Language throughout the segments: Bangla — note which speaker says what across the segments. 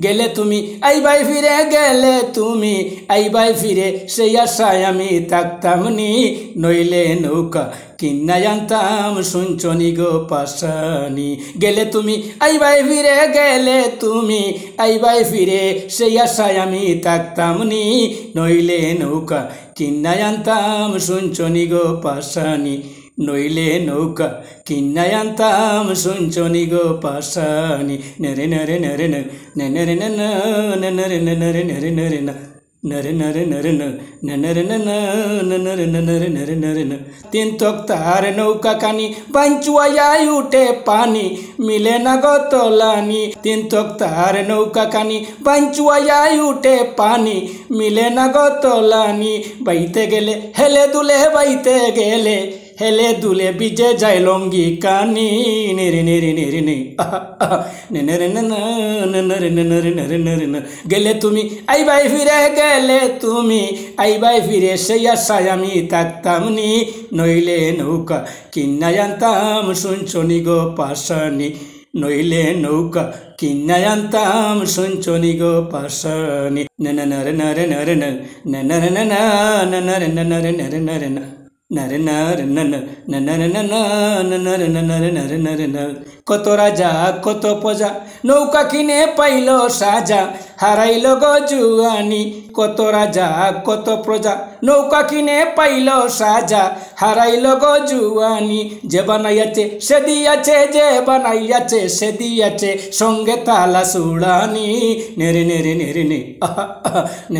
Speaker 1: গেলে তুমি আইবাই ফিরে, গেলে তুমি আইবাই ফিরে, সেই আশায় আমি থাকতাম নি, নইলে নৌকা কিনা জানতাম শুনছনি গো পাশানি। গেলে তুমি আইবাই ফিরে, গেলে তুমি আইবাই ফিরে, সেই আশায় আমি থাকতাম নি, নইলে নৌকা কিনা জানতাম শুনছনি গো পাশানি, নইলে নৌকা কিনা জানতাম শুনছনি গো পাশানি। নরে নরে নরে নরে নরে নরে নরে নরে নরে না নরে নরে নরে নরে নরে নরে নরে নরে ন। তিন তক্তার নৌকা কানি বাঞ্চুয়ায় উঠে পানি, মিলে না গো তলানি। তিন তক্তার নৌকা কানি বাঞ্চুয়ায় উঠে পানি, মিলে না গো তলানি। বাইতে গেলে হেলে দুলে, বাইতে গেলে হেলে দুলে বিজে যায় লঙ্গি কানি। নেরে নেরে নেরে নে নেরে নেরে নেরে নেরে। গেলে তুমি আইবাই ফিরে, গেলে তুমি আইবাই ফিরে, সেই আশায় আমি থাকতাম নি, নইলে নৌকা কিনা জানতাম শুনছনি গো পাশানি, নইলে নৌকা কিনা জানতাম শুনছনি গো পাশানি। নরে নরে নরে নরে নরে নরে নরে নরে নরে না নরে নরে নরে নরে নরে নরে ন। কত রাজা কত প্রজা নৌকা কিনে পাইল সাজা, হারাইল গো জুয়ানি। কত রাজা কত প্রজা নৌকা কিনে পাইল সাজা, হারাইল গো জুয়ানি। যে বানাইয়াছে সে দিয়াছে, যে বানাইয়াছে সে দিয়াছে, সঙ্গে তালা সুড়ানি। নেরে নেরে নেরে নে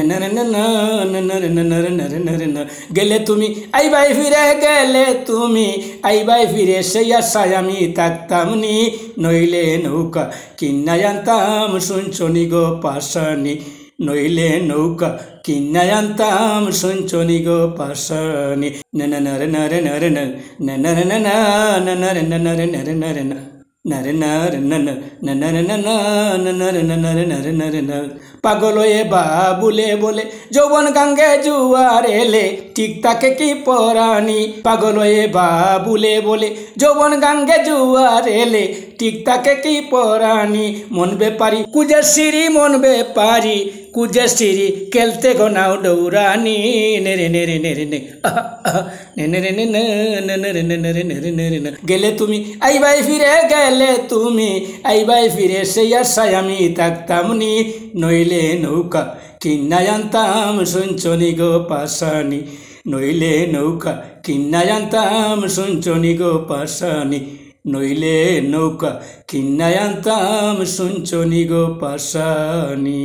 Speaker 1: নেরে নেরে নেরে নেরে নেরে ন। গেলে তুমি আইবাই ফিরে, গেলে তুমি আইবাই ফিরে, সেই আশায় আমি থাকতাম নি, নইলে নৌকা কিনা জানতাম শুনছনি গো পাশানি, নইলে নৌকা কিনা জানতাম শুনছনি গো পাশানি। নরে নরে নরে নরে নরে নরে নরে নরে নরে না নরে নরে নরে নরে নরে নরে ন। পাগল হয়ে বাবুলে বলে যৌবন গাঙ্গে জুয়ার এলে, ঠিক তাকে কি পরানি। পাগল হয়ে বাবুলে বলে যৌবন গাঙ্গে জুয়ার এলে, ঠিক তাকে কি পরানি। মন বেপারি কুজে সিঁড়ি, মন বেপারি কুজে সিঁড়ি, খেলতে গোনাও দৌড়ানি। নেরে নেরে নেরে নে নেরে নেরে নেরে নেরে নেরে ন। গেলে তুমি আইবাই ফিরে, গেলে তুমি আইবাই ফিরে, সেই আশায় আমি থাকতাম নি, নইলে নৌকা কিনা জানতাম শুনছনি গো পাশানি, নইলে নৌকা কিনা জানতাম শুনছনি গো পাশানি, নইলে নৌকা কিনা জানতাম শুনছনি গো পাশানি।